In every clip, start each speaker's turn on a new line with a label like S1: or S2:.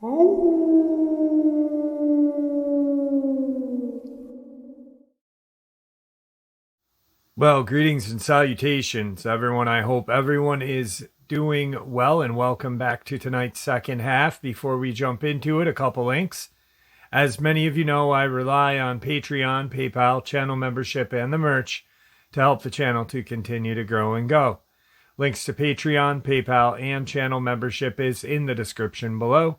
S1: Well, greetings and salutations, everyone. I hope everyone is doing well, and welcome back to tonight's second half. Before we jump into it, a couple links. As many of you know, I rely on Patreon, PayPal, channel membership, and the merch to help the channel to continue to grow and go. Links to Patreon, PayPal, and channel membership is in the description below.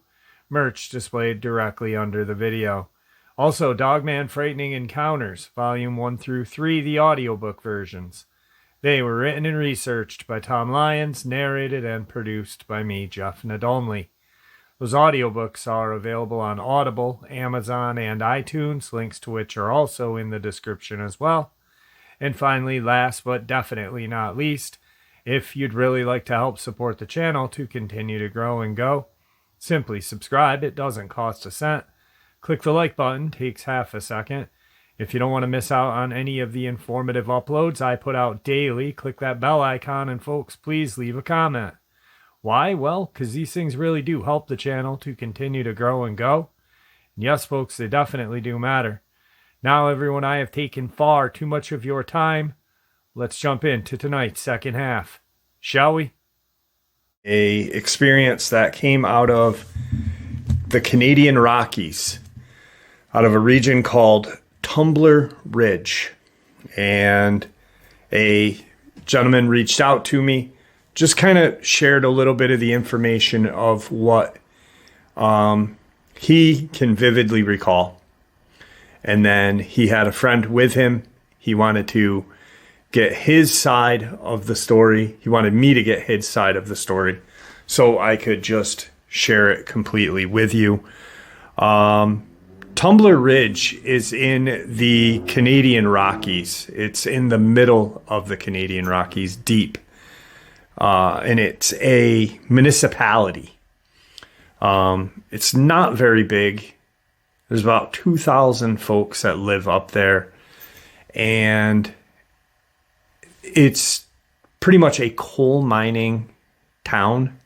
S1: Merch displayed directly under the video. Also, Dogman Frightening Encounters, Volume 1 through 3, the audiobook versions. They were written and researched by Tom Lyons, narrated and produced by me, Jeff Nadomley. Those audiobooks are available on Audible, Amazon, and iTunes, links to which are also in the description as well. And finally, last but definitely not least, if you'd really like to help support the channel to continue to grow and go, simply subscribe. It doesn't cost a cent. Click the like button, takes half a second. If you don't want to miss out on any of the informative uploads I put out daily, click that bell icon, and folks, please leave a comment. Why? Well, because these things really do help the channel to continue to grow and go. And yes, folks, they definitely do matter. Now, everyone, I have taken far too much of your time. Let's jump into tonight's second half, shall we? A experience that came out of the Canadian Rockies, out of a region called Tumbler Ridge. And a gentleman reached out to me, just kind of shared a little bit of the information of what he can vividly recall. And then he had a friend with him. He wanted to get his side of the story. He wanted me to get his side of the story so I could just share it completely with you. Tumbler Ridge is in the Canadian Rockies. It's in the middle of the Canadian Rockies, deep. And it's a municipality. It's not very big. There's about 2,000 folks that live up there. And it's pretty much a coal mining town.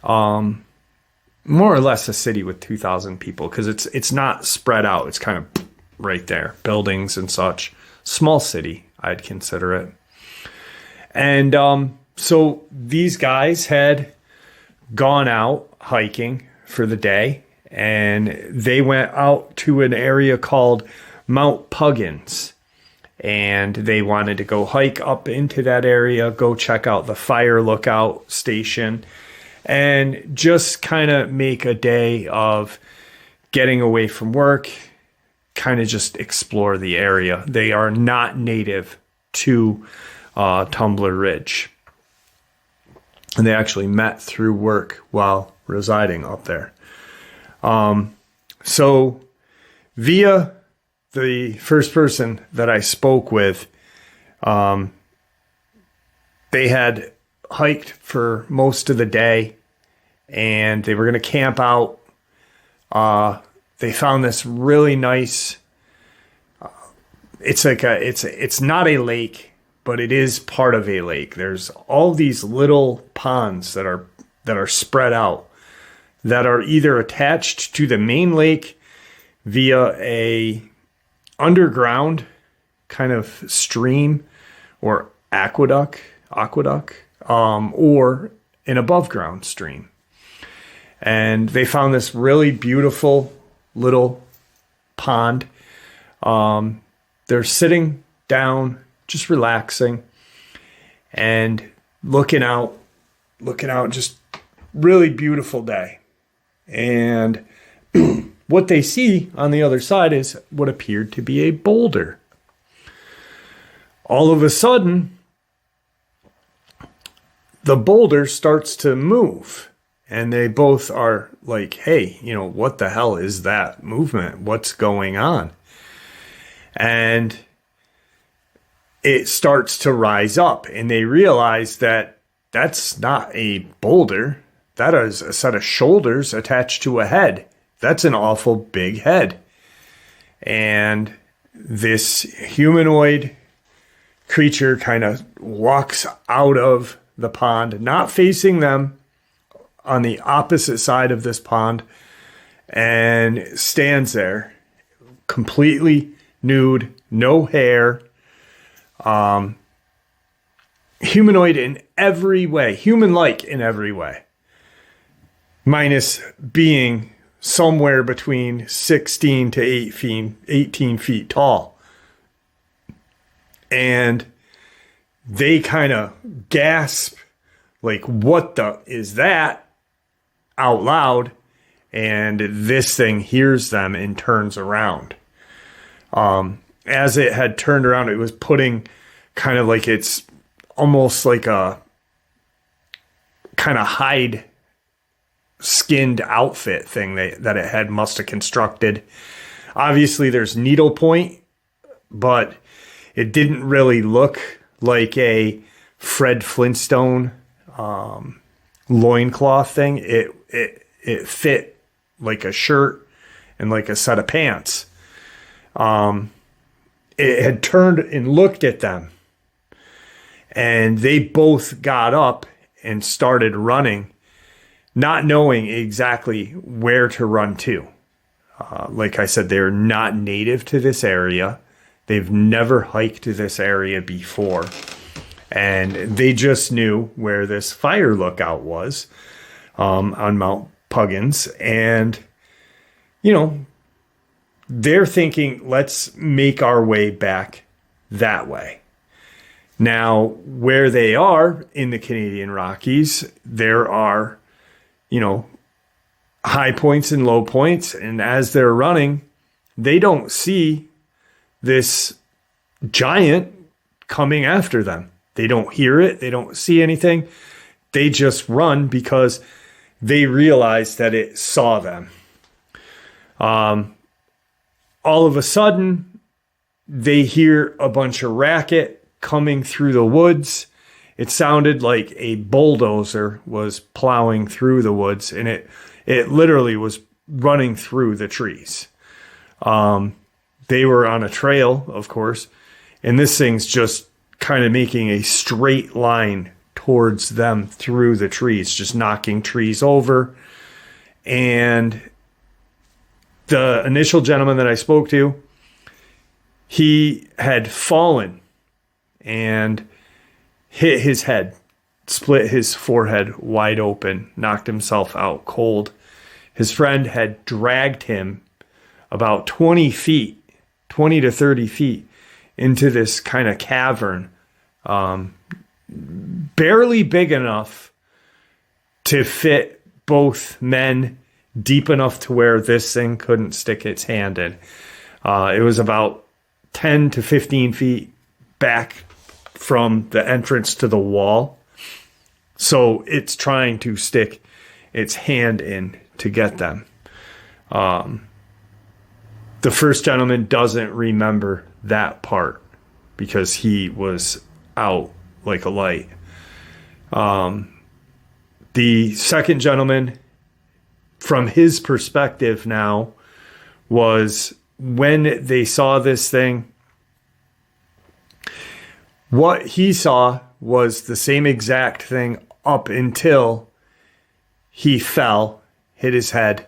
S1: More or less a city with 2,000 people, because it's not spread out. It's kind of right there, buildings and such. Small city, I'd consider it. And so these guys had gone out hiking for the day, and they went out to an area called Mount Puggins. And they wanted to go hike up into that area, go check out the fire lookout station, and just kind of make a day of getting away from work, kind of just explore the area. They are not native to Tumbler Ridge. And they actually met through work while residing up there. So via the first person that I spoke with, they had hiked for most of the day, and they were going to camp out. They found this really nice. It's like it's not a lake, but it is part of a lake. There's all these little ponds that are spread out, that are either attached to the main lake via a underground kind of stream or aqueduct, or an above ground stream. And they found this really beautiful little pond. They're sitting down, just relaxing and looking out, just really beautiful day. And what they see on the other side is what appeared to be a boulder. All of a sudden, the boulder starts to move, and they both are like, hey, what the hell is that movement? What's going on? And it starts to rise up, and they realize that that's not a boulder. That is a set of shoulders attached to a head. That's an awful big head. And this humanoid creature kind of walks out of the pond, not facing them, on the opposite side of this pond and stands there completely nude, no hair, humanoid in every way, human-like in every way, minus being somewhere between 16 to 18 feet tall. And they kind of gasp, like, what the is that, out loud, and this thing hears them and turns around. As it had turned around, it was putting kind of like it's almost like a kind of hide skinned outfit thing that it had must have constructed. Obviously there's needlepoint, but it didn't really look like a Fred Flintstone loincloth thing. It fit like a shirt and like a set of pants. It had turned and looked at them, and they both got up and started running, not knowing exactly where to run to. Like I said, they're not native to this area. They've never hiked this area before. And they just knew where this fire lookout was on Mount Puggins. And, you know, they're thinking, let's make our way back that way. Now, where they are in the Canadian Rockies, there are, you know, high points and low points. And as they're running, they don't see this giant coming after them. They don't hear it. They don't see anything. They just run because they realize that it saw them. All of a sudden, they hear a bunch of racket coming through the woods. It sounded like a bulldozer was plowing through the woods, and it literally was running through the trees. They were on a trail, of course, and this thing's just kind of making a straight line towards them through the trees, just knocking trees over. And the initial gentleman that I spoke to, he had fallen and hit his head, split his forehead wide open, knocked himself out cold. His friend had dragged him about 20 to 30 feet into this kind of cavern, barely big enough to fit both men, deep enough to where this thing couldn't stick its hand in. It was about 10 to 15 feet back from the entrance to the wall. So it's trying to stick its hand in to get them. The first gentleman doesn't remember that part because he was out like a light. The second gentleman, from his perspective now, was when they saw this thing, what he saw was the same exact thing up until he fell, hit his head.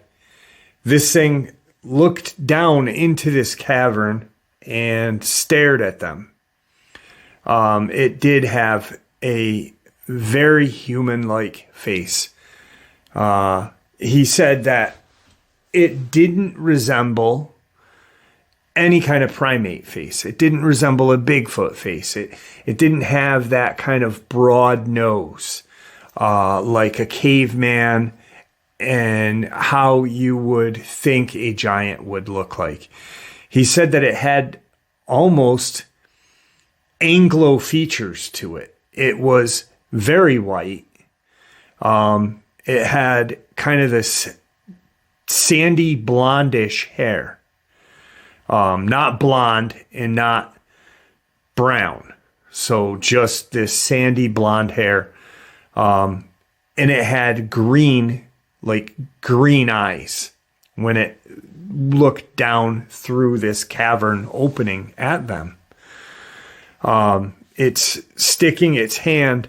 S1: This thing looked down into this cavern and stared at them. It did have a very human-like face. He said that it didn't resemble any kind of primate face. It didn't resemble a Bigfoot face. It didn't have that kind of broad nose, like a caveman and how you would think a giant would look like. He said that it had almost Anglo features to it. It was very white. It had kind of this sandy blondish hair. Not blonde and not brown. So just this sandy blonde hair. And it had green eyes when it looked down through this cavern opening at them. It's sticking its hand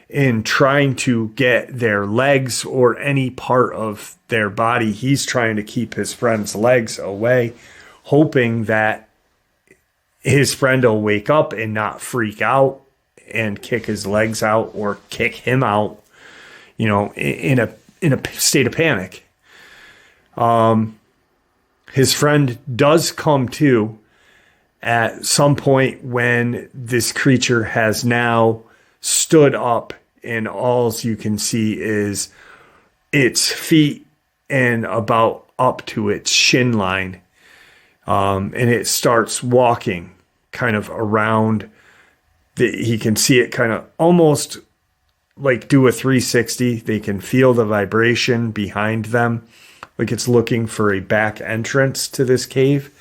S1: in trying to get their legs or any part of their body. He's trying to keep his friend's legs away, hoping that his friend will wake up and not freak out and kick his legs out or kick him out, in a state of panic. His friend does come to at some point when this creature has now stood up, and all you can see is its feet and about up to its shin line. And it starts walking kind of around. He can see it kind of almost like do a 360. They can feel the vibration behind them, like it's looking for a back entrance to this cave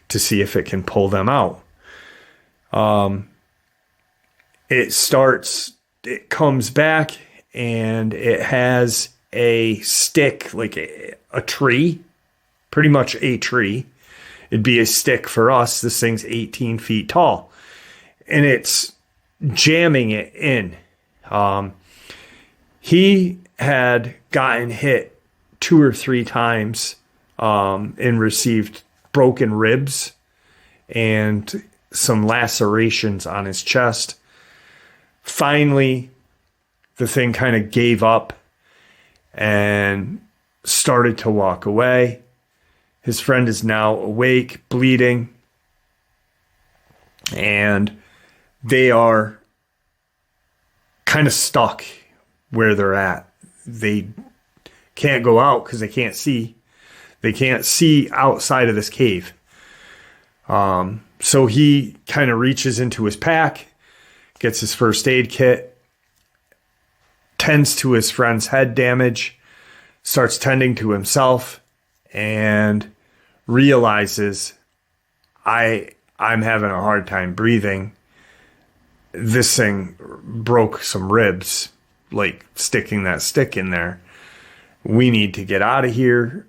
S1: to see if it can pull them out. It comes back, and it has a stick, like a tree, pretty much a tree. It'd be a stick for us. This thing's 18 feet tall, and it's jamming it in. He had gotten hit 2 or 3 times and received broken ribs and some lacerations on his chest. Finally, the thing kind of gave up and started to walk away. His friend is now awake, bleeding, and they are kind of stuck where they're at. They can't go out because they can't see. They can't see outside of this cave. So he kind of reaches into his pack, gets his first aid kit, tends to his friend's head damage, starts tending to himself, and realizes, I'm having a hard time breathing. This thing broke some ribs, like sticking that stick in there. We need to get out of here,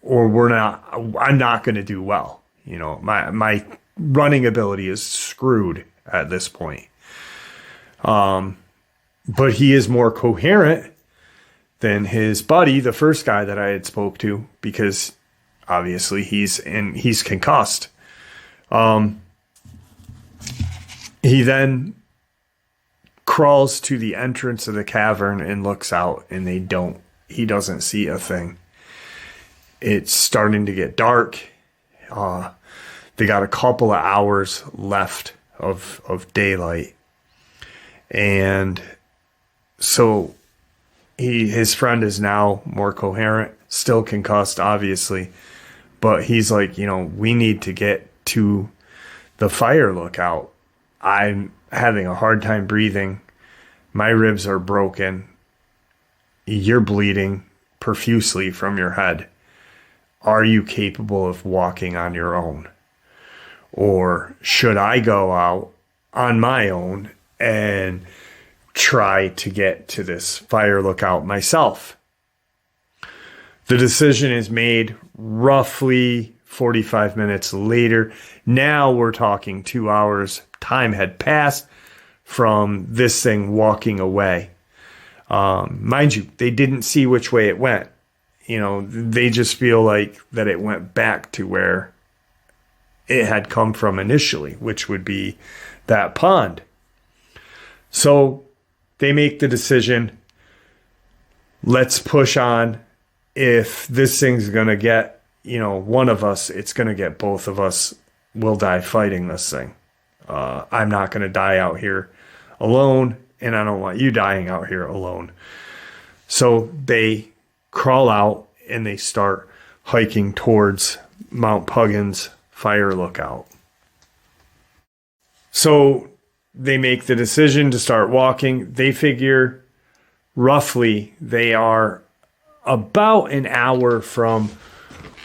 S1: or I'm not going to do well. My running ability is screwed at this point. But he is more coherent than his buddy, the first guy that I had spoke to, because obviously he's concussed. He then crawls to the entrance of the cavern and looks out, and he doesn't see a thing. It's starting to get dark. They got a couple of hours left of daylight. And so his friend is now more coherent, still concussed, obviously. But he's like, we need to get to the fire lookout. I'm having a hard time breathing. My ribs are broken. You're bleeding profusely from your head. Are you capable of walking on your own? Or should I go out on my own and try to get to this fire lookout myself? The decision is made roughly 45 minutes later. Now we're talking 2 hours. Time had passed from this thing walking away. Mind you, they didn't see which way it went. They just feel like that it went back to where it had come from initially, which would be that pond. So they make the decision, let's push on. If this thing's going to get, one of us, it's going to get both of us. We'll die fighting this thing. I'm not going to die out here alone, and I don't want you dying out here alone. So they crawl out and they start hiking towards Mount Puggins fire lookout. So they make the decision to start walking. They figure roughly they are about an hour from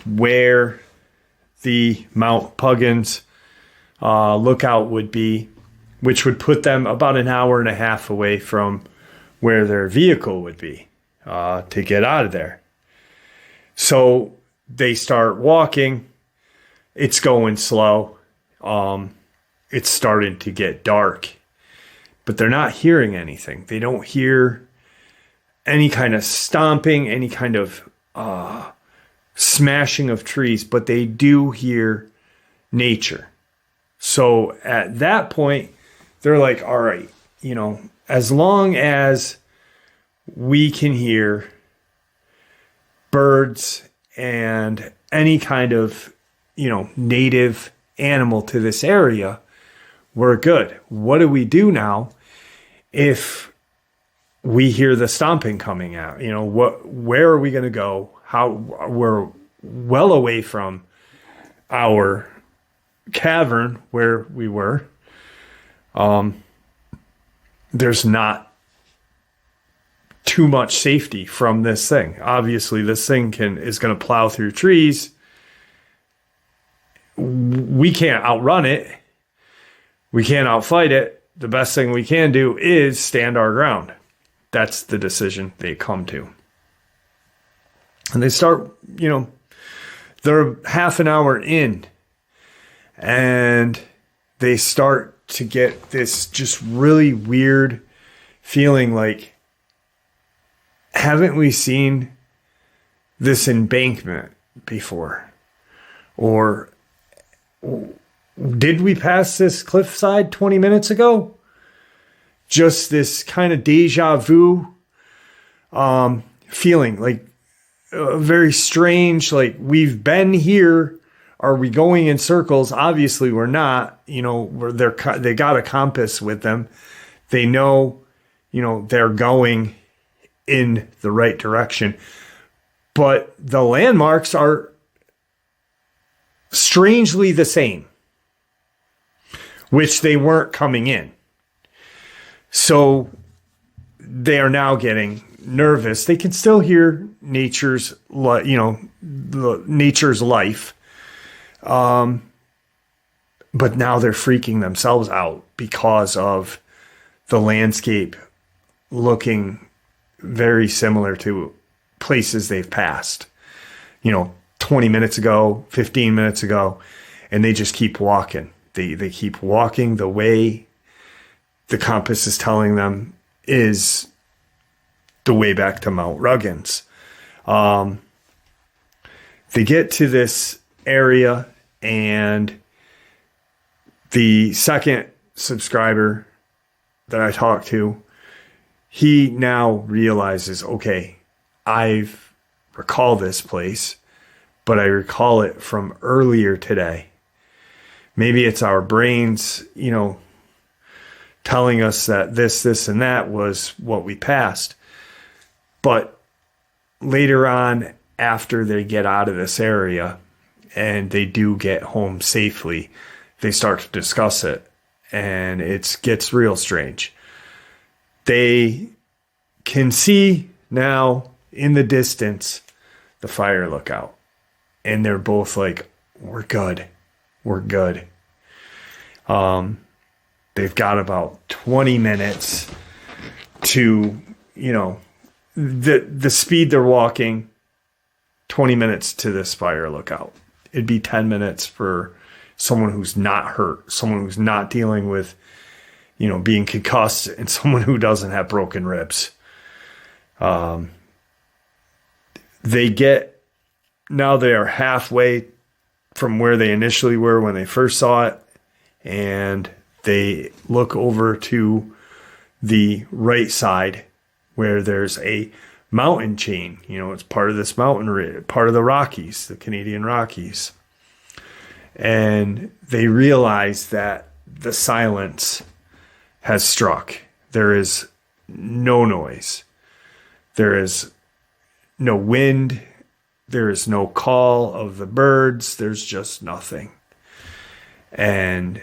S1: where the Mount Puggins lookout would be, which would put them about an hour and a half away from where their vehicle would be to get out of there. So they start walking. It's going slow. It's starting to get dark. but they're not hearing anything. They don't hear any kind of stomping, any kind of smashing of trees, but they do hear nature. So at that point, they're like, all right, as long as we can hear birds and any kind of, native animal to this area, we're good. What do we do now if we hear the stomping coming out? Where are we going to go? How we're well away from our cavern where we were. There's not too much safety from this thing. Obviously, this thing is going to plow through trees. We can't outrun it. We can't outfight it. The best thing we can do is stand our ground. That's the decision they come to. And they start, they're half an hour in, and they start to get this just really weird feeling like, haven't we seen this embankment before? Or did we pass this cliffside 20 minutes ago? Just this kind of deja vu feeling, like very strange, like we've been here. Are we going in circles? Obviously we're not. They got a compass with them. They know, they're going in the right direction. But the landmarks are strangely the same, which they weren't coming in. So they are now getting nervous. They can still hear nature's life. But now they're freaking themselves out because of the landscape looking very similar to places they've passed, 20 minutes ago, 15 minutes ago, and they just keep walking. They keep walking the way the compass is telling them is the way back to Mount Ruggins. They get to this area, and the second subscriber that I talked to, he now realizes, okay, I recall this place, but I recall it from earlier today. Maybe it's our brains, telling us that this, and that was what we passed. But later on, after they get out of this area and they do get home safely, they start to discuss it, and it gets real strange. They can see now in the distance the fire lookout, and they're both like, we're good. We're good. They've got about 20 minutes to, the speed they're walking, 20 minutes to this fire lookout. It'd be 10 minutes for someone who's not hurt, someone who's not dealing with, being concussed, and someone who doesn't have broken ribs. Now they are halfway from where they initially were when they first saw it, and they look over to the right side where there's a mountain chain. It's part of this mountain, part of the Rockies, the Canadian Rockies. And they realize that the silence has struck. There is no noise. There is no wind. There is no call of the birds. There's just nothing. And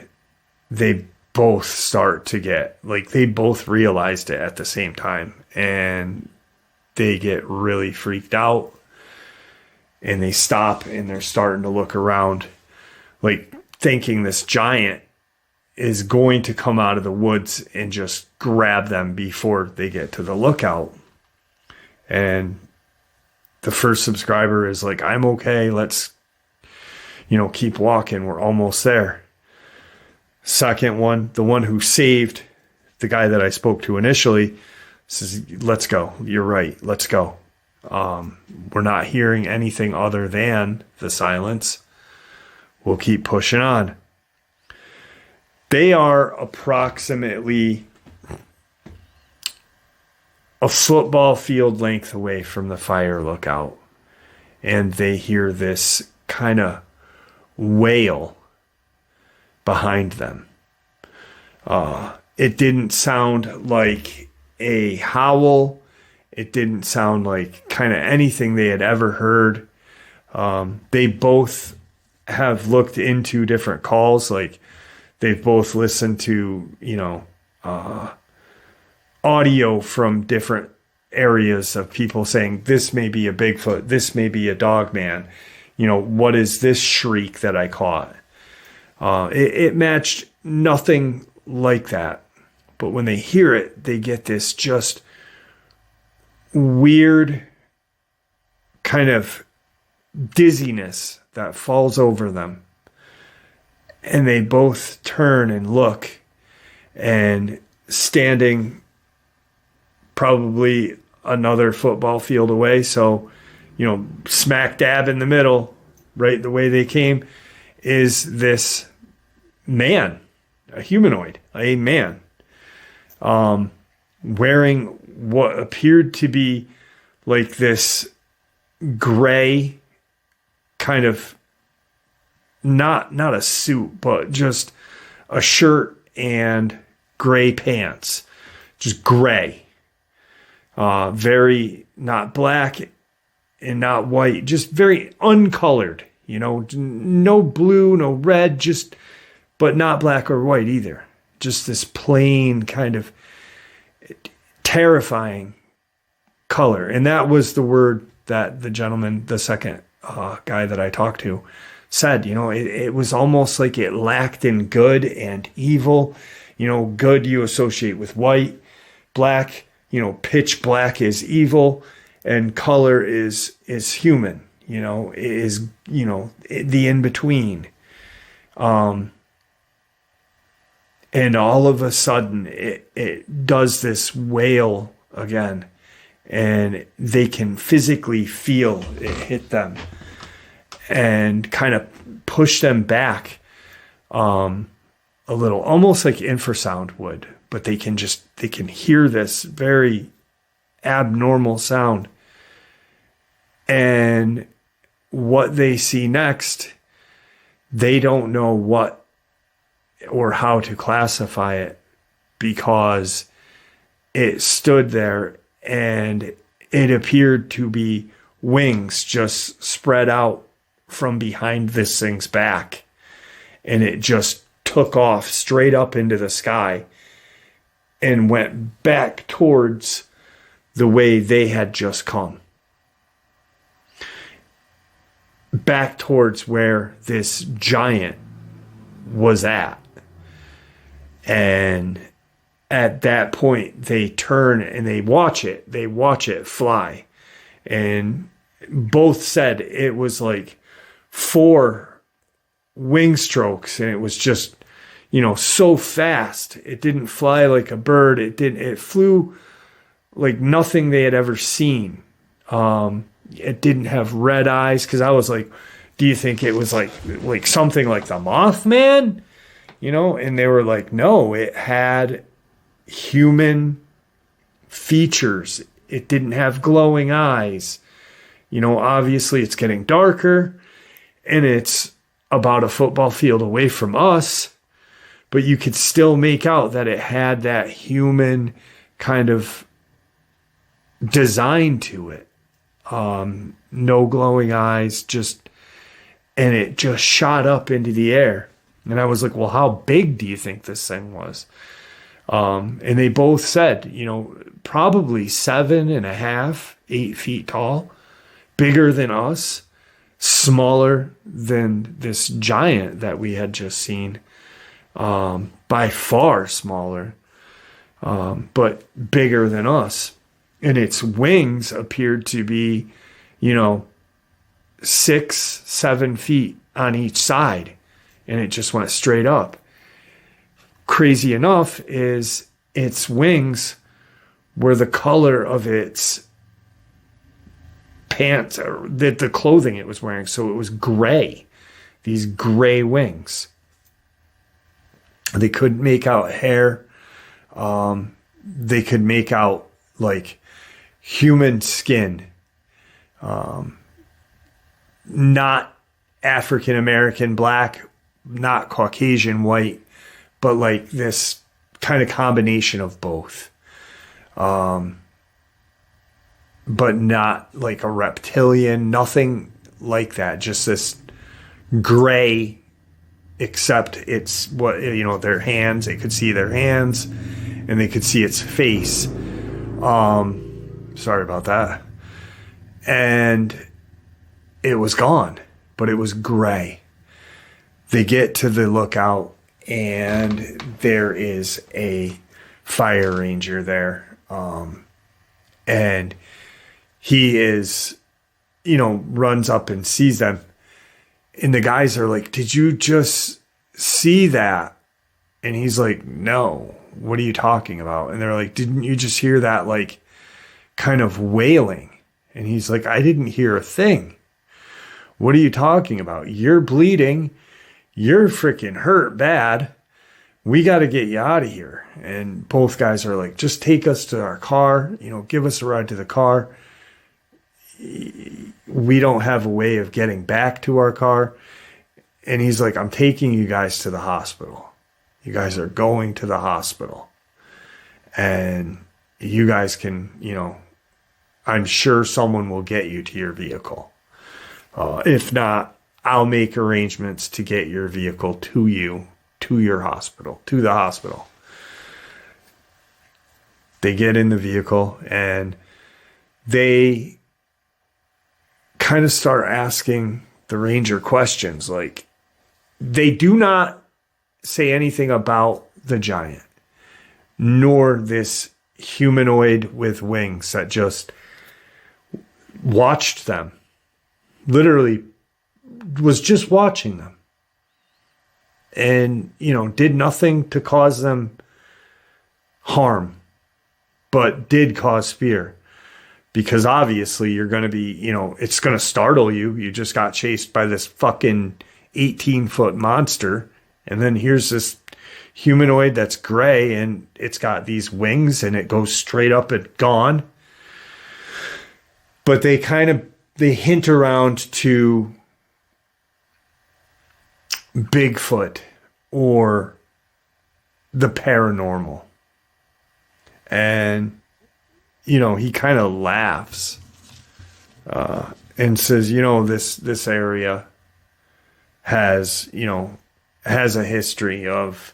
S1: they both start to get, they both realized it at the same time. And they get really freaked out. And they stop, and they're starting to look around, thinking this giant is going to come out of the woods and just grab them before they get to the lookout. And the first subscriber is like, I'm okay. Let's, keep walking. We're almost there. Second one, the one who saved the guy that I spoke to initially says, let's go. You're right. Let's go. We're not hearing anything other than the silence. We'll keep pushing on. They are approximately a football field length away from the fire lookout. And they hear this kind of wail behind them. It didn't sound like a howl. It didn't sound like kind of anything they had ever heard. They both have looked into different calls. Like they've both listened to, audio from different areas of people saying, this may be a Bigfoot, this may be a Dogman. What is this shriek that I caught? It matched nothing like that. But when they hear it, they get this just weird kind of dizziness that falls over them. And they both turn and look, and standing probably another football field away, so smack dab in the middle, right the way they came, is this man, a humanoid, a man, wearing what appeared to be like this gray kind of, not a suit, but just a shirt and gray pants, just gray, very not black and not white, just very uncolored, no blue, no red, but not black or white either. Just this plain kind of terrifying color. And that was the word that the gentleman, the second guy that I talked to, said. It was almost like it lacked in good and evil. Good you associate with white, black, pitch black is evil, and color is human, is, the in-between. And all of a sudden it does this wail again, and they can physically feel it hit them and kind of push them back a little, almost like infrasound would, but they can hear this very abnormal sound. And what they see next, they don't know what or how to classify it, because it stood there and it appeared to be wings just spread out from behind this thing's back, and it just took off straight up into the sky and went back towards the way they had just come, back towards where this giant was at. And at that point, they turn and they watch it fly. And both said it was like 4 wing strokes, and it was just, so fast. It didn't fly like a bird. It flew like nothing they had ever seen. It didn't have red eyes, because I was like, do you think it was like something like the Mothman? And they were like, no, it had human features. It didn't have glowing eyes. Obviously it's getting darker, and it's about a football field away from us, but you could still make out that it had that human kind of design to it. No glowing eyes, and it just shot up into the air. And I was like, well, how big do you think this thing was? And they both said, probably 7.5, 8 feet tall, bigger than us, smaller than this giant that we had just seen, by far smaller, but bigger than us. And its wings appeared to be, 6-7 feet on each side. And it just went straight up. Crazy enough is its wings were the color of its pants, or the clothing it was wearing. So it was gray, these gray wings. They couldn't make out hair. They could make out like human skin. Not African American black, not Caucasian white, but like this kind of combination of both. But not like a reptilian, nothing like that. Just this gray, except it's what, you know, their hands. They could see their hands and they could see its face. Sorry about that. And it was gone, but it was gray. They get to the lookout and there is a fire ranger there. And he is, you know, runs up and sees them. And the guys are like, "Did you just see that?" And he's like, "No, what are you talking about?" And they're like, "Didn't you just hear that, like, kind of wailing?" And he's like, "I didn't hear a thing. What are you talking about? You're bleeding. You're freaking hurt bad. We got to get you out of here." And both guys are like, "Just take us to our car, you know, give us a ride to the car. We don't have a way of getting back to our car." And he's like, "I'm taking you guys to the hospital. You guys are going to the hospital. And you guys can, you know, I'm sure someone will get you to your vehicle. If not, I'll make arrangements to get your vehicle to you, to your hospital, to the hospital." They get in the vehicle and they kind of start asking the ranger questions. Like, they do not say anything about the giant, nor this humanoid with wings that just watched them. Literally was just watching them. And, you know, did nothing to cause them harm, but did cause fear. Because obviously you're going to be, you know, it's going to startle you. You just got chased by this fucking 18-foot monster. And then here's this humanoid that's gray and it's got these wings and it goes straight up and gone. But they hint around to Bigfoot or the paranormal. And, you know, he kind of laughs and says, "You know, this area has a history of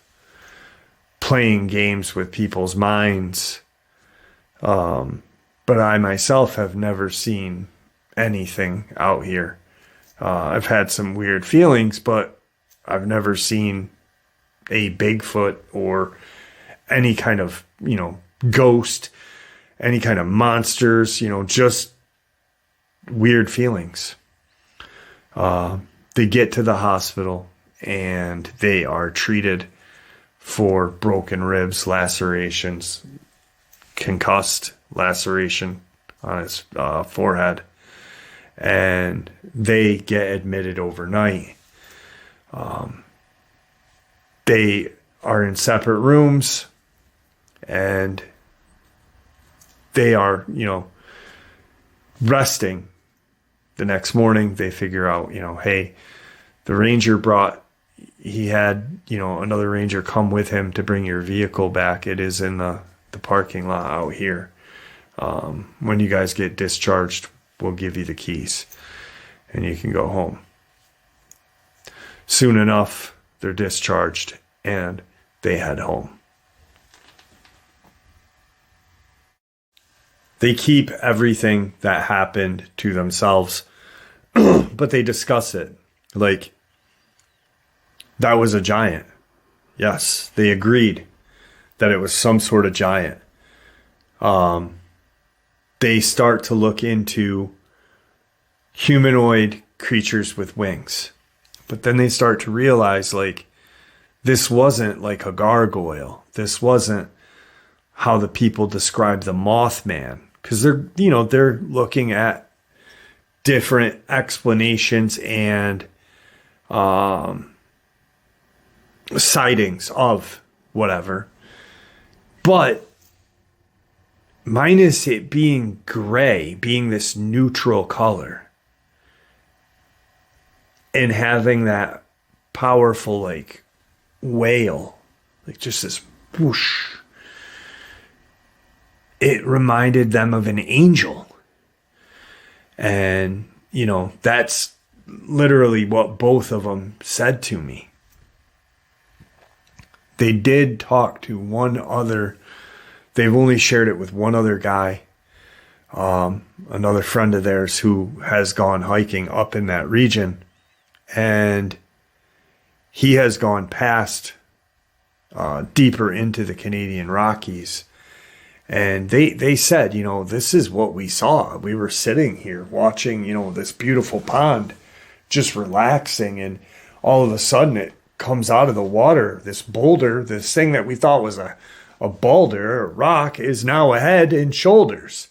S1: playing games with people's minds. But I myself have never seen anything out here. I've had some weird feelings, but I've never seen a Bigfoot or any kind of, you know, ghost, any kind of monsters, you know, just weird feelings." They get to the hospital and they are treated for broken ribs, lacerations, concussed laceration on his forehead. And they get admitted overnight. They are in separate rooms and they are, you know, resting. The next morning they figure out, you know, hey, the ranger he had, you know, another ranger come with him to bring your vehicle back. It is in the parking lot out here. When you guys get discharged, we'll give you the keys and you can go home. Soon enough, they're discharged and they head home. They keep everything that happened to themselves, but they discuss it. Like, that was a giant. Yes, they agreed that it was some sort of giant. They start to look into humanoid creatures with wings. But then they start to realize, like, this wasn't like a gargoyle. This wasn't how the people describe the Mothman, because they're looking at different explanations and sightings of whatever. But minus it being gray, being this neutral color, and having that powerful like wail, like just this whoosh, it reminded them of an angel. And, that's literally what both of them said to me. They did talk to one other. They've only shared it with one other guy, another friend of theirs who has gone hiking up in that region. And he has gone past, deeper into the Canadian Rockies. And they said, this is what we saw. We were sitting here watching, this beautiful pond, just relaxing. And all of a sudden it comes out of the water. This boulder, this thing that we thought was a boulder, a rock, is now a head and shoulders.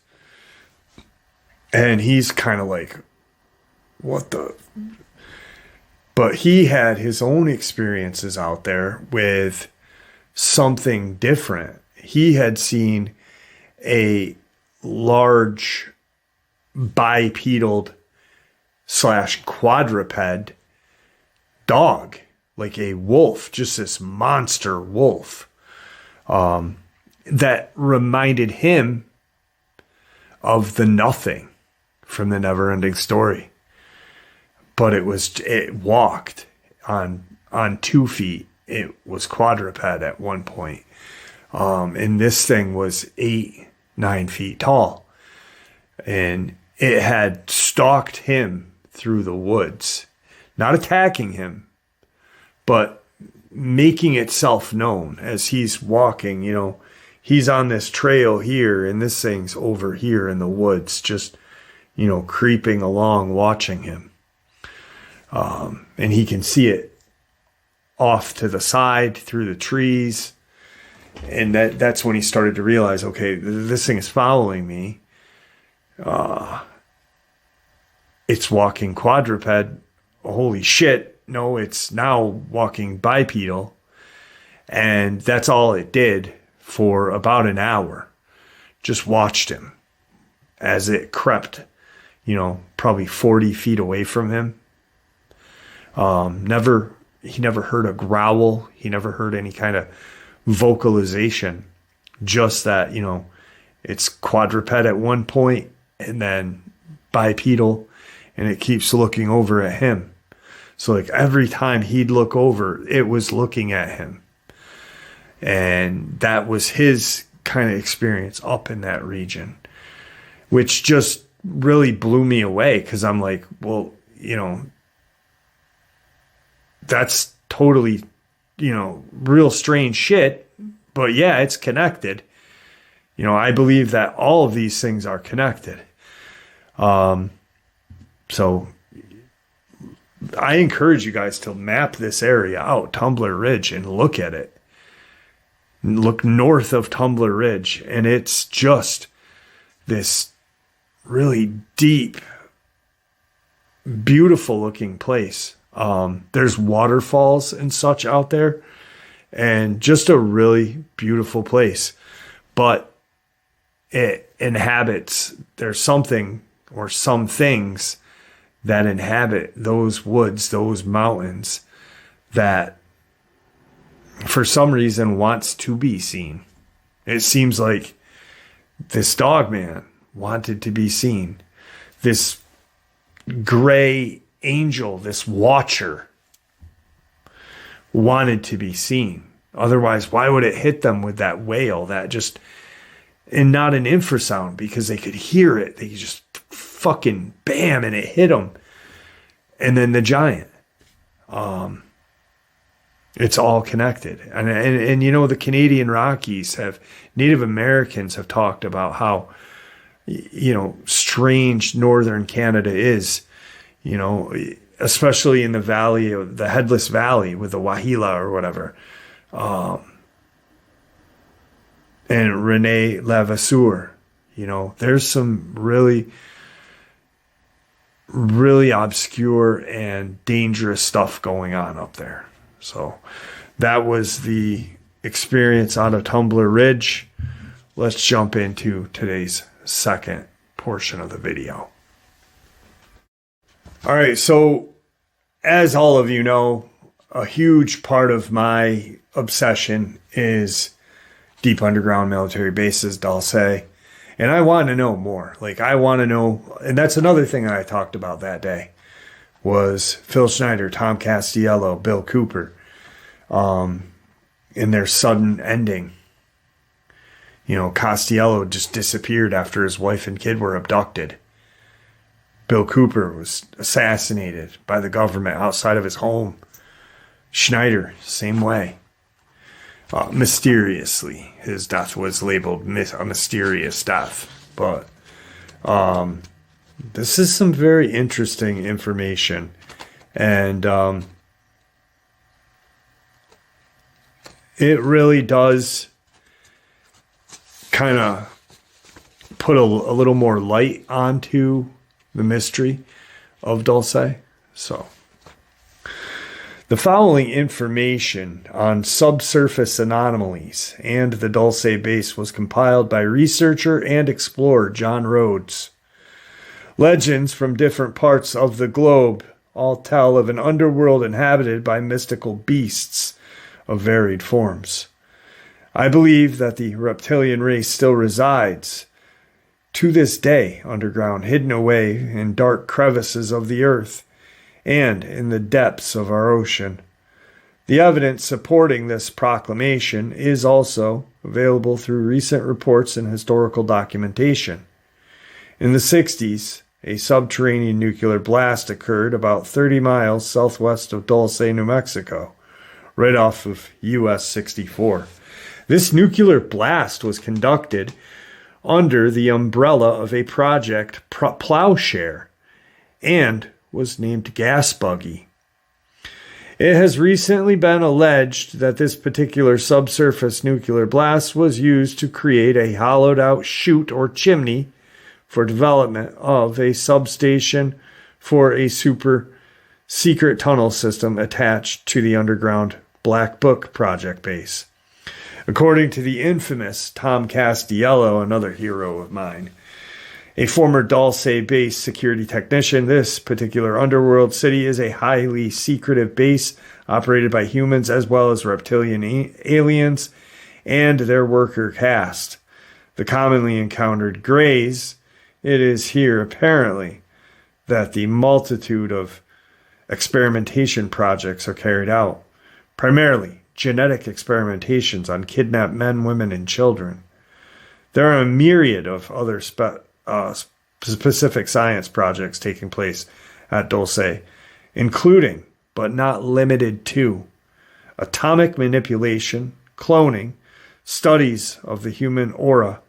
S1: And he's kind of like, what the? But he had his own experiences out there with something different. He had seen a large bipedal / quadruped dog, like a wolf, just this monster wolf, that reminded him of the nothing from the Never-Ending Story. But it walked on 2 feet. It was quadruped at one point. And this thing was 8-9 feet tall. And it had stalked him through the woods, not attacking him, but making itself known as he's walking. He's on this trail here and this thing's over here in the woods, just, creeping along, watching him. And he can see it off to the side through the trees. And that's when he started to realize, okay, this thing is following me. It's walking quadruped. Holy shit. No, it's now walking bipedal. And that's all it did for about an hour. Just watched him as it crept, probably 40 feet away from him. He never heard a growl. He never heard any kind of vocalization. Just that, it's quadruped at one point and then bipedal, and it keeps looking over at him. So like every time he'd look over, it was looking at him. And that was his kind of experience up in that region, which just really blew me away, because I'm like, well, that's totally, real strange shit. But yeah, it's connected. I believe that all of these things are connected. So I encourage you guys to map this area out, Tumbler Ridge, and look at it. Look north of Tumbler Ridge, and it's just this really deep, beautiful looking place. There's waterfalls and such out there, and just a really beautiful place. But it inhabits, there's something or some things that inhabit those woods, those mountains, that for some reason wants to be seen. It seems like this Dogman wanted to be seen. This gray angel, this watcher, wanted to be seen. Otherwise, why would it hit them with that wail, that just, and not an infrasound, because they could hear it. They could just fucking bam, and it hit them. And then the giant. It's all connected. And the Canadian Rockies Native Americans have talked about how, strange northern Canada is, especially in the valley, the Headless Valley with the Wahila or whatever. and Rene Levasseur. You know, there's some really, really obscure and dangerous stuff going on up there. So that was the experience out of Tumbler Ridge. Let's jump into today's second portion of the video. All right, so as all of you know, a huge part of my obsession is deep underground military bases, Dulce. And I want to know more. Like, I want to know, and that's another thing I talked about that day, was Phil Schneider, Tom Castiello, Bill Cooper, in their sudden ending. You know, Castiello just disappeared after his wife and kid were abducted. Bill Cooper was assassinated by the government outside of his home. Schneider, same way. Mysteriously, his death was labeled a mysterious death. But this is some very interesting information. And it really does kind of put a little more light onto the mystery of Dulce. So, the following information on subsurface anomalies and the Dulce base was compiled by researcher and explorer John Rhodes. Legends from different parts of the globe all tell of an underworld inhabited by mystical beasts of varied forms. I believe that the reptilian race still resides to this day underground, hidden away in dark crevices of the earth and in the depths of our ocean. The evidence supporting this proclamation is also available through recent reports and historical documentation. In the 60s, a subterranean nuclear blast occurred about 30 miles southwest of Dulce, New Mexico, right off of US 64. This nuclear blast was conducted under the umbrella of a project Plowshare and was named Gas Buggy. It has recently been alleged that this particular subsurface nuclear blast was used to create a hollowed out chute or chimney for development of a substation for a super secret tunnel system attached to the underground Black Book project base. According to the infamous Tom Castiello, another hero of mine, a former Dulce-based security technician, this particular underworld city is a highly secretive base operated by humans as well as reptilian aliens and their worker caste. The commonly encountered Greys, it is here apparently that the multitude of experimentation projects are carried out, primarily genetic experimentations on kidnapped men, women, and children. There are a myriad of other specific science projects taking place at Dulce, including, but not limited to, atomic manipulation, cloning, studies of the human aura,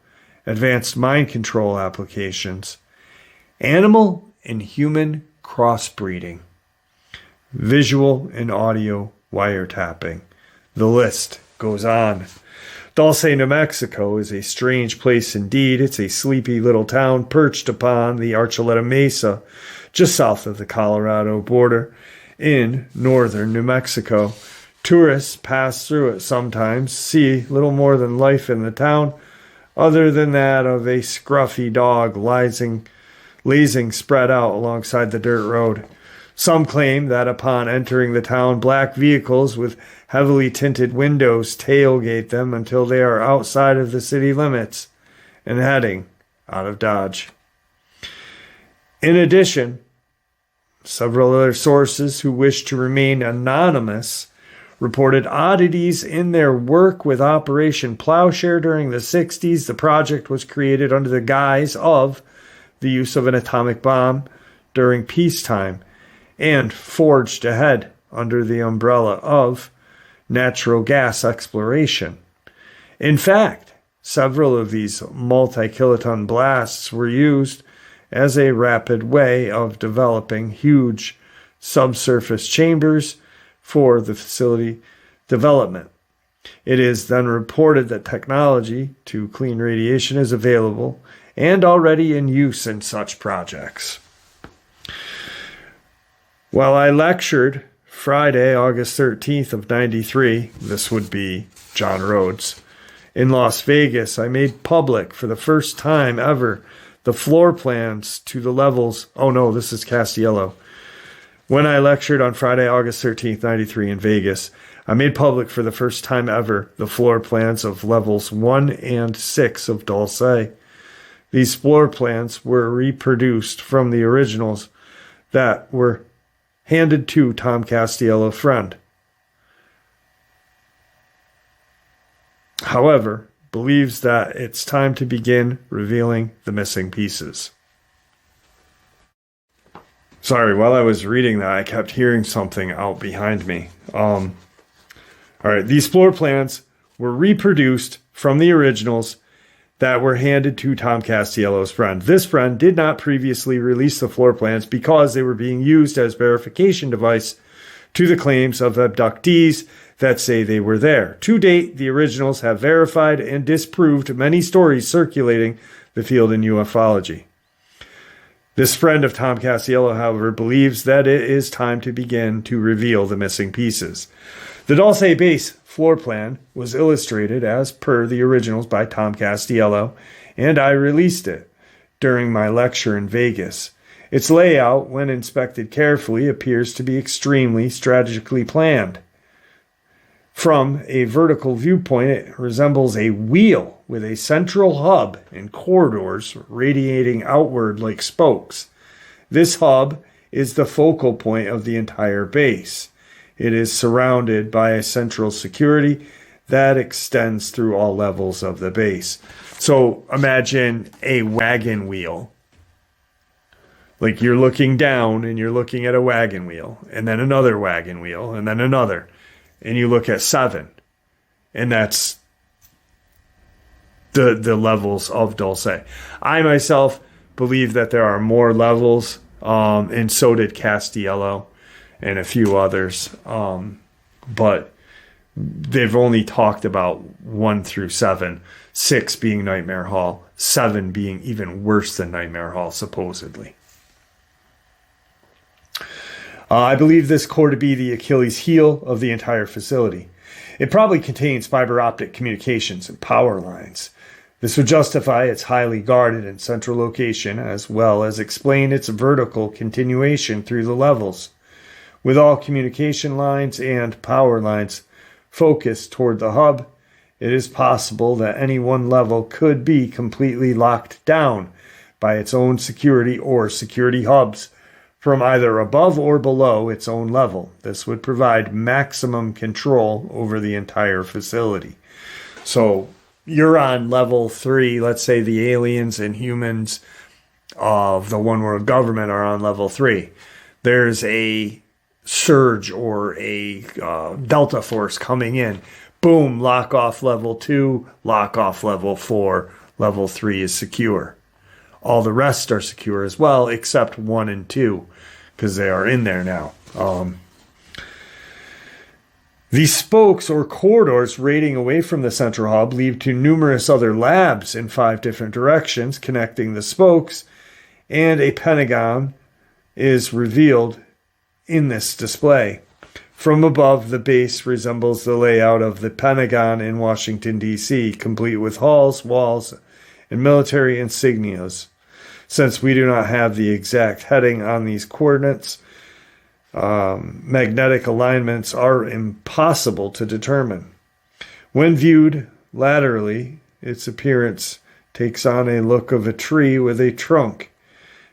S1: advanced mind control applications, animal and human crossbreeding, visual and audio wiretapping. The list goes on. Dulce, New Mexico is a strange place indeed. It's a sleepy little town perched upon the Archuleta Mesa, just south of the Colorado border in northern New Mexico. Tourists pass through it sometimes, see little more than life in the town, other than that of a scruffy dog lazing spread out alongside the dirt road. Some claim that upon entering the town, black vehicles with heavily tinted windows tailgate them until they are outside of the city limits and heading out of Dodge. In addition, several other sources who wish to remain anonymous reported oddities in their work with Operation Plowshare during the 60s. The project was created under the guise of the use of an atomic bomb during peacetime and forged ahead under the umbrella of natural gas exploration. In fact, several of these multi-kiloton blasts were used as a rapid way of developing huge subsurface chambers for the facility development. It is then reported that technology to clean radiation is available and already in use in such projects. While I lectured Friday, August 13th of 93, this would be John Rhodes, in Las Vegas, I made public for the first time ever the floor plans to the levels. Oh no, this is Castiello. When I lectured on Friday, August 13th, 93 in Vegas, I made public for the first time ever the floor plans of levels 1 and 6 of Dulce. These floor plans were reproduced from the originals that were handed to Tom Castiello's friend. However, believes that it's time to begin revealing the missing pieces. Sorry, while I was reading that, I kept hearing something out behind me. All right, these floor plans were reproduced from the originals that were handed to Tom Castiello's friend. This friend did not previously release the floor plans because they were being used as verification device to the claims of abductees that say they were there. To date, the originals have verified and disproved many stories circulating the field in ufology. This friend of Tom Castiello, however, believes that it is time to begin to reveal the missing pieces. The Dulce base floor plan was illustrated as per the originals by Tom Castiello, and I released it during my lecture in Vegas. Its layout, when inspected carefully, appears to be extremely strategically planned. From a vertical viewpoint, it resembles a wheel with a central hub and corridors radiating outward like spokes. This hub is the focal point of the entire base. It is surrounded by a central security that extends through all levels of the base. So imagine a wagon wheel. Like you're looking down and you're looking at a wagon wheel, and then another wagon wheel, and then another. And you look at 7. And that's the levels of Dulce. I myself believe that there are more levels, and so did Castiello and a few others. But they've only talked about 1 through 7, 6 being Nightmare Hall, 7 being even worse than Nightmare Hall, supposedly. I believe this core to be the Achilles heel of the entire facility. It probably contains fiber optic communications and power lines. This would justify its highly guarded and central location, as well as explain its vertical continuation through the levels. With all communication lines and power lines focused toward the hub, it is possible that any one level could be completely locked down by its own security or security hubs from either above or below its own level. This would provide maximum control over the entire facility. So you're on level 3, let's say the aliens and humans of the one world government are on level 3. There's a surge or a delta force coming in. Boom, lock off level 2, lock off level 4, level 3 is secure. All the rest are secure as well, except 1 and 2, because they are in there now. These spokes or corridors radiating away from the central hub lead to numerous other labs in 5 different directions connecting the spokes, and a pentagon is revealed in this display. From above, the base resembles the layout of the Pentagon in Washington, D.C., complete with halls, walls, and military insignias. Since we do not have the exact heading on these coordinates, magnetic alignments are impossible to determine. When viewed laterally, its appearance takes on a look of a tree with a trunk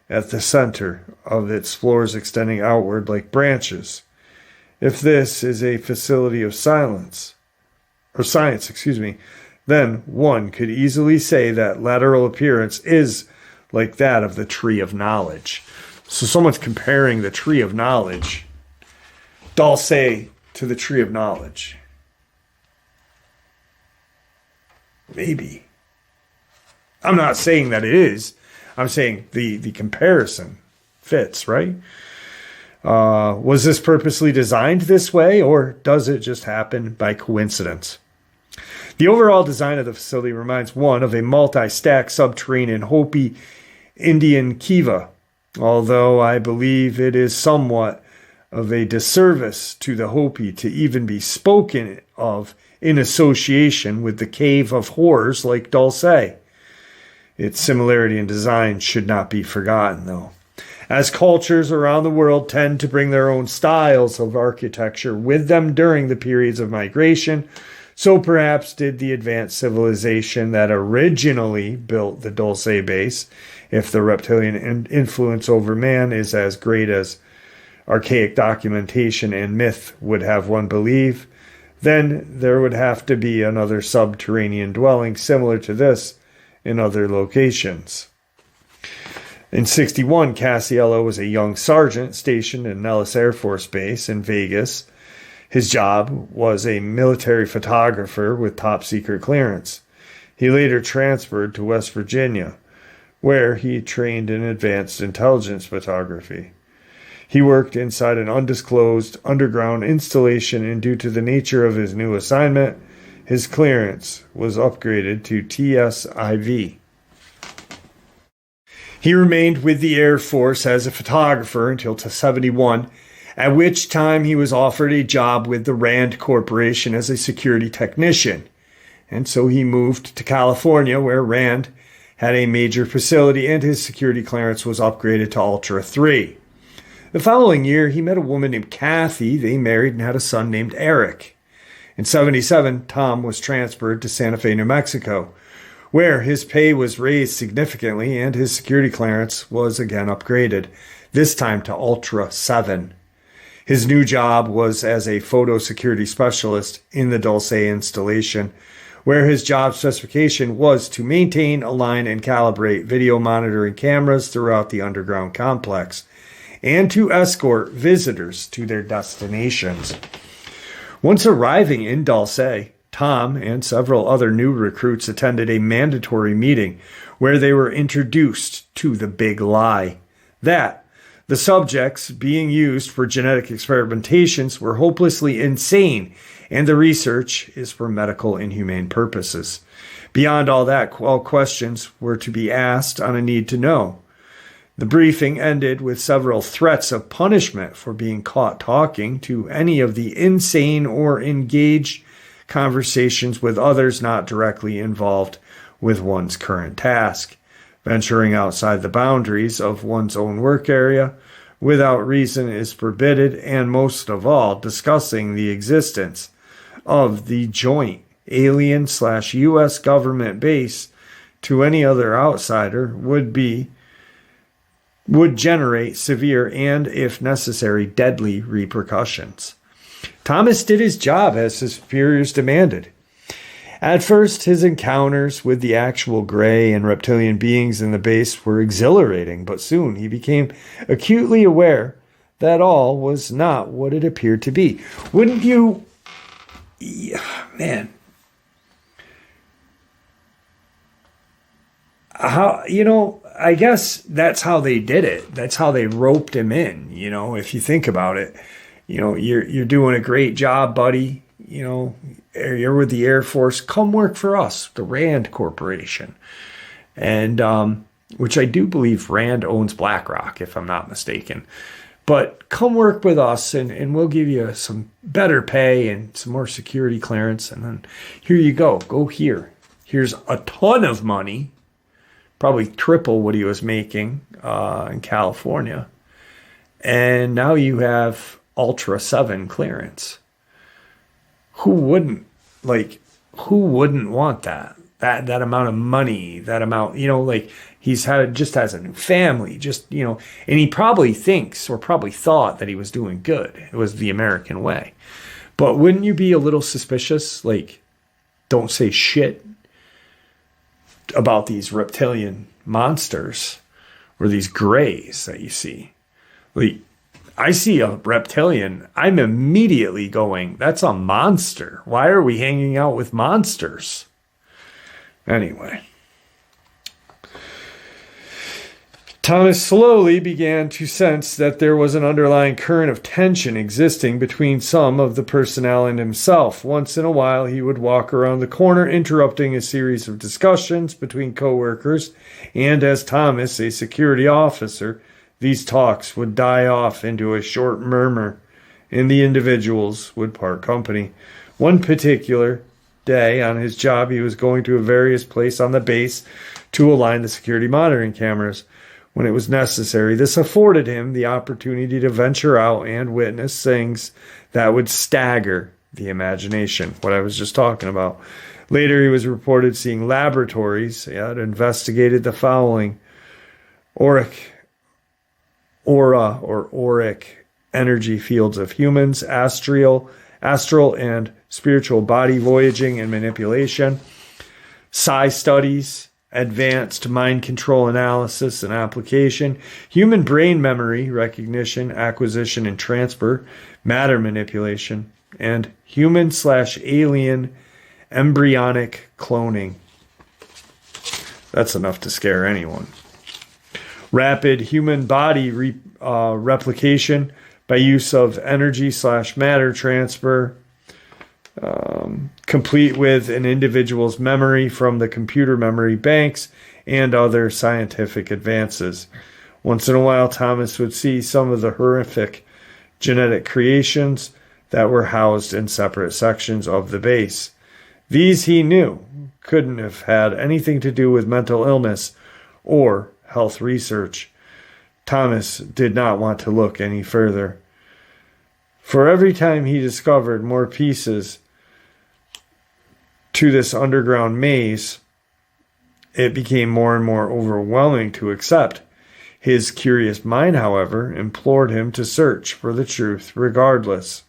S1: at the center of its floors extending outward like branches. If this is a facility of science, then one could easily say that lateral appearance is like that of the tree of knowledge. So someone's comparing the tree of knowledge, Dulce, to the tree of knowledge. Maybe. I'm not saying that it is. I'm saying the comparison fits, right? Was this purposely designed this way, or does it just happen by coincidence? The overall design of the facility reminds one of a multi-stack subterranean Hopi Indian kiva, although I believe it is somewhat of a disservice to the Hopi to even be spoken of in association with the cave of horrors like Dulce. Its similarity in design should not be forgotten, though. As cultures around the world tend to bring their own styles of architecture with them during the periods of migration, so perhaps did the advanced civilization that originally built the Dulce base. If the reptilian influence over man is as great as archaic documentation and myth would have one believe, then there would have to be another subterranean dwelling similar to this in other locations. In 1961, Casiello was a young sergeant stationed in Nellis Air Force Base in Vegas. His job was a military photographer with top-secret clearance. He later transferred to West Virginia, where he trained in advanced intelligence photography. He worked inside an undisclosed underground installation, and due to the nature of his new assignment, his clearance was upgraded to TSIV. He remained with the Air Force as a photographer until 1971, at which time he was offered a job with the Rand Corporation as a security technician. And so he moved to California, where Rand had a major facility, and his security clearance was upgraded to Ultra 3. The following year, he met a woman named Kathy. They married and had a son named Eric. In 1977, Tom was transferred to Santa Fe, New Mexico, where his pay was raised significantly and his security clearance was again upgraded, this time to Ultra 7. His new job was as a photo security specialist in the Dulce installation, where his job specification was to maintain, align, and calibrate video monitoring cameras throughout the underground complex, and to escort visitors to their destinations. Once arriving in Dulce, Tom and several other new recruits attended a mandatory meeting where they were introduced to the big lie that the subjects being used for genetic experimentations were hopelessly insane, and the research is for medical and humane purposes. Beyond all that, all questions were to be asked on a need to know. The briefing ended with several threats of punishment for being caught talking to any of the insane or engaged conversations with others not directly involved with one's current task. Venturing outside the boundaries of one's own work area without reason is forbidden, and most of all, discussing the existence of the joint alien/U.S. government base to any other outsider would generate severe and, if necessary, deadly repercussions. Thomas did his job as his superiors demanded. At first, his encounters with the actual gray and reptilian beings in the base were exhilarating, but soon he became acutely aware that all was not what it appeared to be. Wouldn't you... Man. I guess that's how they did it. That's how they roped him in, if you think about it. You're doing a great job, buddy. You're with the Air Force. Come work for us, the Rand Corporation. And which I do believe Rand owns BlackRock, if I'm not mistaken. But come work with us, and we'll give you some better pay and some more security clearance. And then here you go. Go here. Here's a ton of money, probably triple what he was making in California. And now you have Ultra 7 clearance. Who wouldn't want that? That amount of money, that amount, he's just has a new family, and he probably thinks or probably thought that he was doing good. It was the American way. But wouldn't you be a little suspicious? Don't say shit about these reptilian monsters or these grays that you see. I see a reptilian, I'm immediately going, that's a monster. Why are we hanging out with monsters? Anyway. Thomas slowly began to sense that there was an underlying current of tension existing between some of the personnel and himself. Once in a while, he would walk around the corner, interrupting a series of discussions between coworkers, and as Thomas, a security officer, these talks would die off into a short murmur, and the individuals would part company. One particular day on his job, he was going to a various place on the base to align the security monitoring cameras. When it was necessary, this afforded him the opportunity to venture out and witness things that would stagger the imagination, what I was just talking about. Later, he was reported seeing laboratories that investigated the following: auric energy fields of humans, astral and spiritual body voyaging and manipulation, psi studies, advanced mind control analysis and application, human brain memory recognition, acquisition and transfer, matter manipulation, and human/alien embryonic cloning. That's enough to scare anyone. Rapid human body replication by use of energy/matter transfer, complete with an individual's memory from the computer memory banks, and other scientific advances. Once in a while, Thomas would see some of the horrific genetic creations that were housed in separate sections of the base. These, he knew, couldn't have had anything to do with mental illness or health research. Thomas did not want to look any further. For every time he discovered more pieces to this underground maze, it became more and more overwhelming to accept. His curious mind, however, implored him to search for the truth regardless.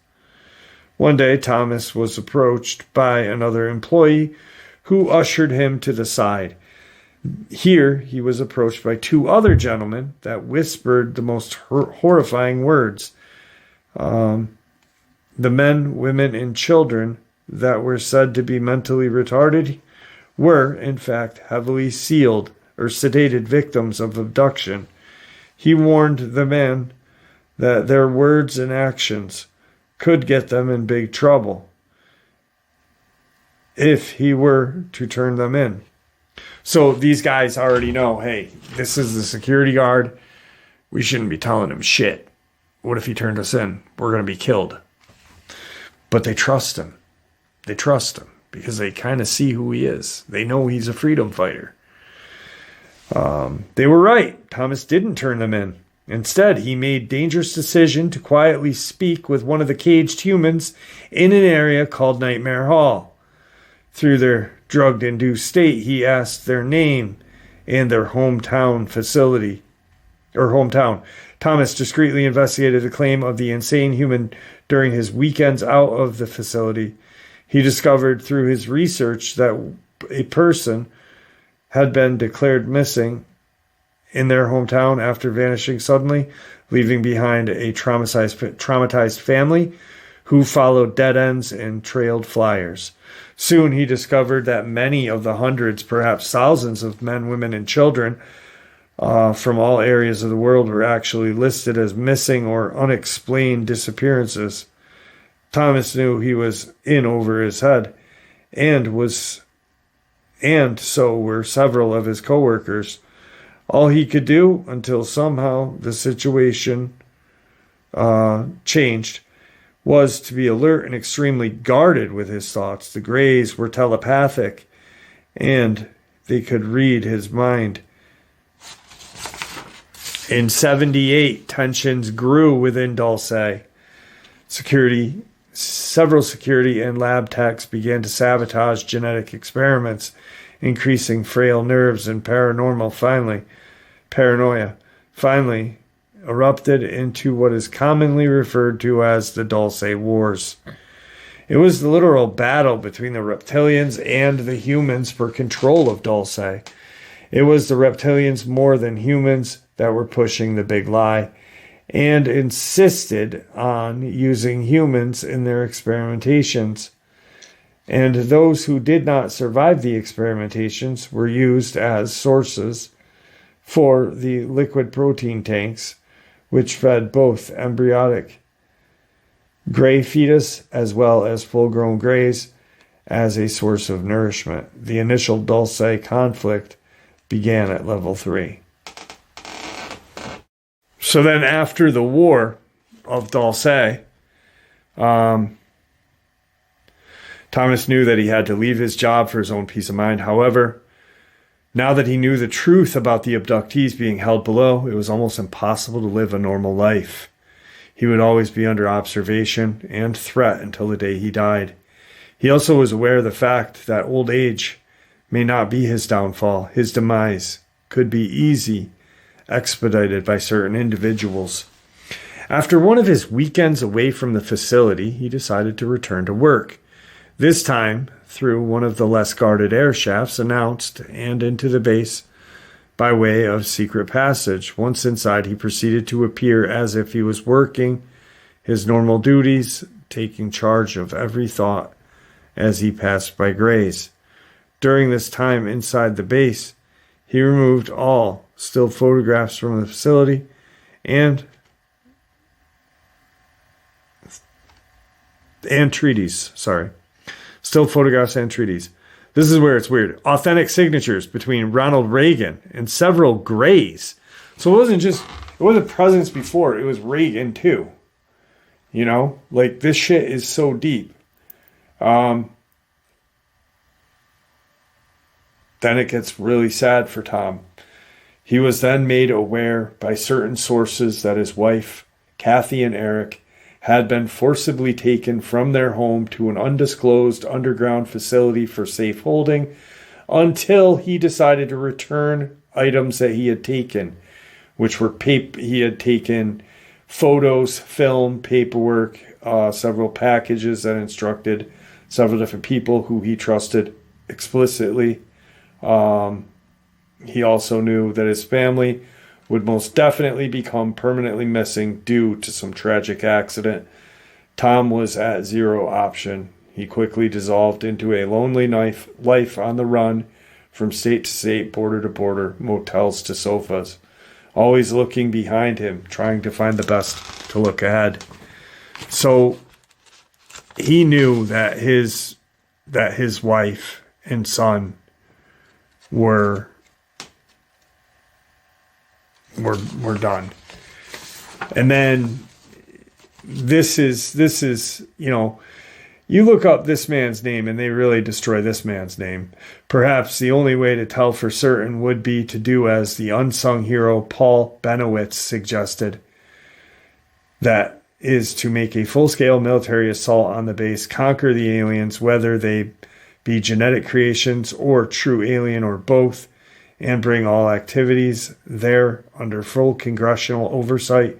S1: One day, Thomas was approached by another employee who ushered him to the side. Here, he was approached by two other gentlemen that whispered the most horrifying words. The men, women, and children that were said to be mentally retarded were, in fact, heavily sedated victims of abduction. He warned the men that their words and actions could get them in big trouble if he were to turn them in. So these guys already know, hey, this is the security guard. We shouldn't be telling him shit. What if he turned us in? We're going to be killed. But they trust him. They trust him because they kind of see who he is. They know he's a freedom fighter. They were right. Thomas didn't turn them in. Instead, he made dangerous decision to quietly speak with one of the caged humans in an area called Nightmare Hall. Through their drug-induced state, he asked their name and their hometown. Thomas discreetly investigated the claim of the insane human during his weekends out of the facility. He discovered through his research that a person had been declared missing in their hometown after vanishing suddenly, leaving behind a traumatized family who followed dead ends and trailed flyers. Soon he discovered that many of the hundreds, perhaps thousands of men, women, and children from all areas of the world were actually listed as missing or unexplained disappearances. Thomas knew he was in over his head, and so were several of his coworkers. All he could do until somehow the situation changed was to be alert and extremely guarded with his thoughts. The Greys were telepathic, and they could read his mind. In 1978, tensions grew within Dulce. Several security and lab techs began to sabotage genetic experiments, increasing frail nerves and paranoia finally erupted into what is commonly referred to as the Dulce Wars. It was the literal battle between the reptilians and the humans for control of Dulce. It was the reptilians more than humans that were pushing the big lie and insisted on using humans in their experimentations. And those who did not survive the experimentations were used as sources for the liquid protein tanks, which fed both embryonic gray fetus as well as full-grown grays as a source of nourishment. The initial Dulce conflict began at level 3. So then after the war of Dulce, Thomas knew that he had to leave his job for his own peace of mind. However, now that he knew the truth about the abductees being held below, it was almost impossible to live a normal life. He would always be under observation and threat until the day he died. He also was aware of the fact that old age may not be his downfall. His demise could be easy, expedited by certain individuals. After one of his weekends away from the facility, he decided to return to work. This time through one of the less guarded air shafts announced and into the base by way of secret passage. Once inside, he proceeded to appear as if he was working his normal duties, taking charge of every thought as he passed by Grays. During this time inside the base, he removed all still photographs from the facility and treaties. Still photographs and treaties. This is where it's weird. Authentic signatures between Ronald Reagan and several Grays. So it wasn't presidents before, it was Reagan too. You know, like this shit is so deep. Then it gets really sad for Tom. He was then made aware by certain sources that his wife, Kathy and Eric, had been forcibly taken from their home to an undisclosed underground facility for safe holding until he decided to return items that he had taken, which were he had taken photos, film, paperwork, several packages that instructed several different people who he trusted explicitly. He also knew that his family would most definitely become permanently missing due to some tragic accident. Tom was at zero option. He quickly dissolved into a lonely life on the run from state to state, border to border, motels to sofas, always looking behind him, trying to find the best to look ahead. So he knew that his wife and son were done. And then this is, you know, you look up this man's name and they really destroy this man's name. Perhaps the only way to tell for certain would be to do as the unsung hero Paul Benowitz suggested. That is to make a full-scale military assault on the base, conquer the aliens, whether they be genetic creations or true alien or both, and bring all activities there under full congressional oversight.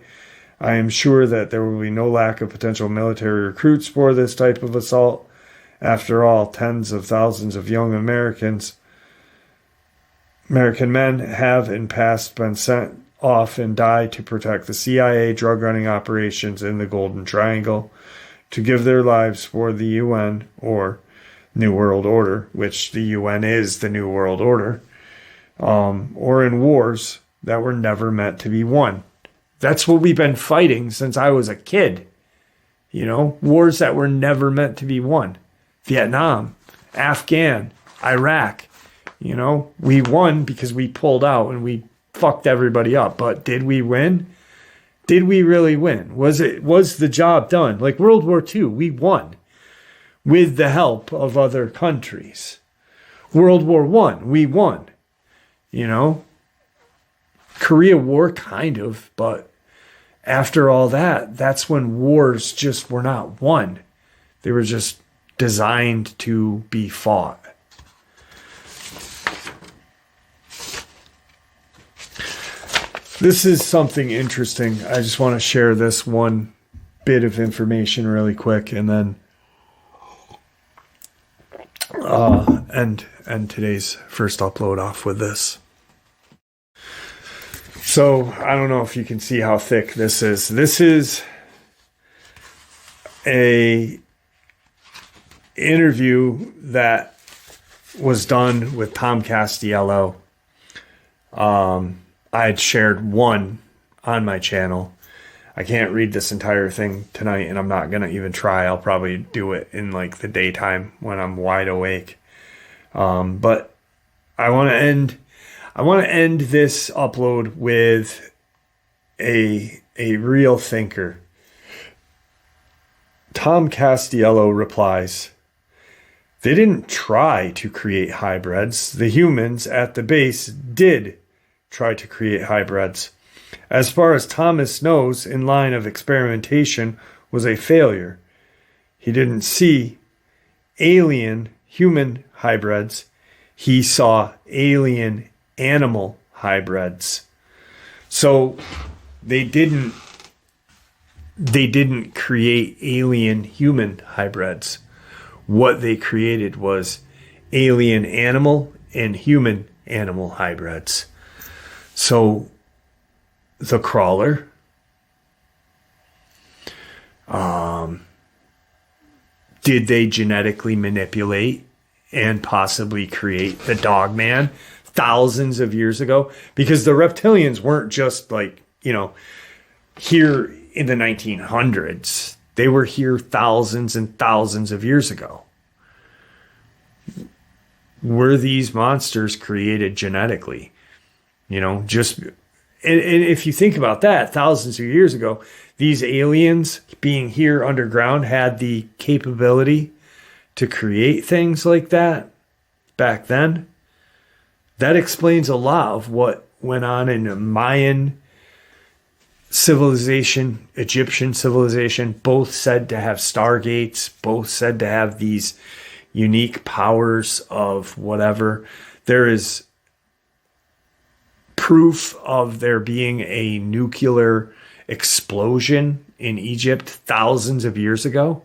S1: I am sure that there will be no lack of potential military recruits for this type of assault. After all, tens of thousands of young American men have in past been sent off and died to protect the CIA drug running operations in the Golden Triangle, to give their lives for the UN or New World Order, which the UN is the New World Order. Or in wars that were never meant to be won. That's what we've been fighting since I was a kid. You know, wars that were never meant to be won. Vietnam, Afghan, Iraq. You know, we won because we pulled out and we fucked everybody up. But did we win? Did we really win? Was the job done? Like World War II, we won with the help of other countries. World War I, we won. You know, Korea War, kind of, but after all that, that's when wars just were not won. They were just designed to be fought. This is something interesting. I just want to share this one bit of information really quick and then end today's first upload off with this. So I don't know if you can see how thick this is. This is a interview that was done with Tom Castiello. I had shared one on my channel. I can't read this entire thing tonight, and I'm not going to even try. I'll probably do it in like the daytime when I'm wide awake. But I want to end this upload with a real thinker. Tom Castiello replies, "They didn't try to create hybrids. The humans at the base did try to create hybrids. As far as Thomas knows, in line of experimentation was a failure. He didn't see alien human hybrids. He saw alien animal hybrids." So they didn't create alien human hybrids. What they created was alien animal and human animal hybrids. So the crawler, did they genetically manipulate and possibly create the Dogman thousands of years ago? Because the reptilians weren't just like, here in the 1900s. They were here thousands and thousands of years ago. Were these monsters created genetically? And if you think about that, thousands of years ago, these aliens being here underground had the capability to create things like that back then. That explains a lot of what went on in Mayan civilization, Egyptian civilization, both said to have stargates, both said to have these unique powers of whatever. There is proof of there being a nuclear explosion in Egypt thousands of years ago.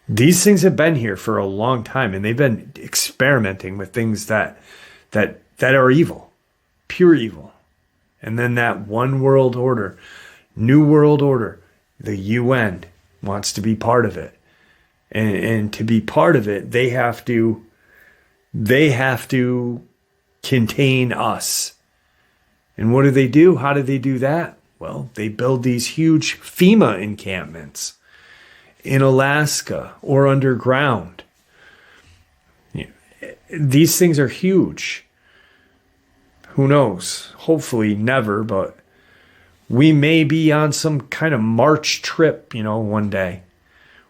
S1: These things have been here for a long time, and they've been experimenting with things that are evil, pure evil. And then that one world order, new world order, the UN wants to be part of it. And to be part of it, they have to contain us. And what do? How do they do that? Well, they build these huge FEMA encampments in Alaska or underground. These things are huge. Who knows? Hopefully never, but we may be on some kind of March trip, one day.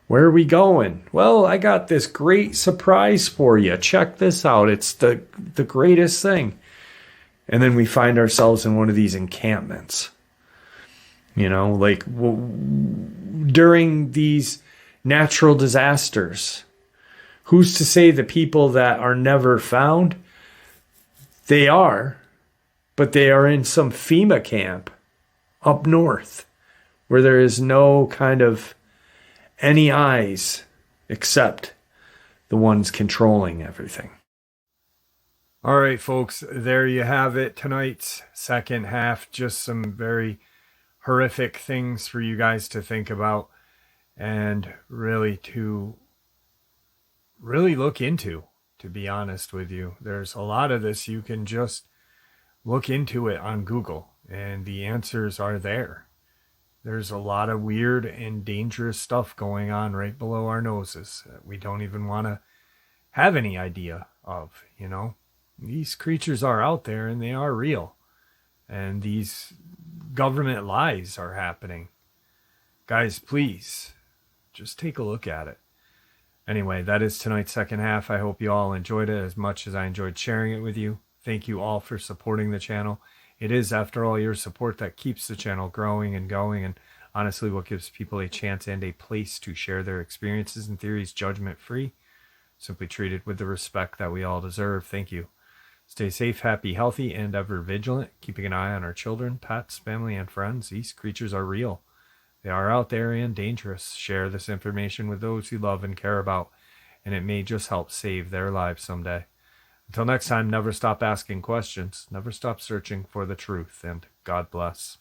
S1: Where are we going? Well, I got this great surprise for you. Check this out. It's the greatest thing. And then we find ourselves in one of these encampments. During these natural disasters, who's to say the people that are never found? They are, but they are in some FEMA camp up north where there is no kind of any eyes except the ones controlling everything. All right, folks, there you have it. Tonight's second half, just some very horrific things for you guys to think about and really look into, to be honest with you. There's a lot of this. You can just look into it on Google and the answers are there. There's a lot of weird and dangerous stuff going on right below our noses that we don't even want to have any idea of, These creatures are out there and they are real. And these government lies are happening. Guys, please, just take a look at it. Anyway, that is tonight's second half. I hope you all enjoyed it as much as I enjoyed sharing it with you. Thank you all for supporting the channel. It is, after all, your support that keeps the channel growing and going, and honestly what gives people a chance and a place to share their experiences and theories judgment-free, simply treated with the respect that we all deserve. Thank you. Stay safe, happy, healthy, and ever vigilant, keeping an eye on our children, pets, family, and friends. These creatures are real. They are out there and dangerous. Share this information with those you love and care about, and it may just help save their lives someday. Until next time, never stop asking questions, never stop searching for the truth, and God bless.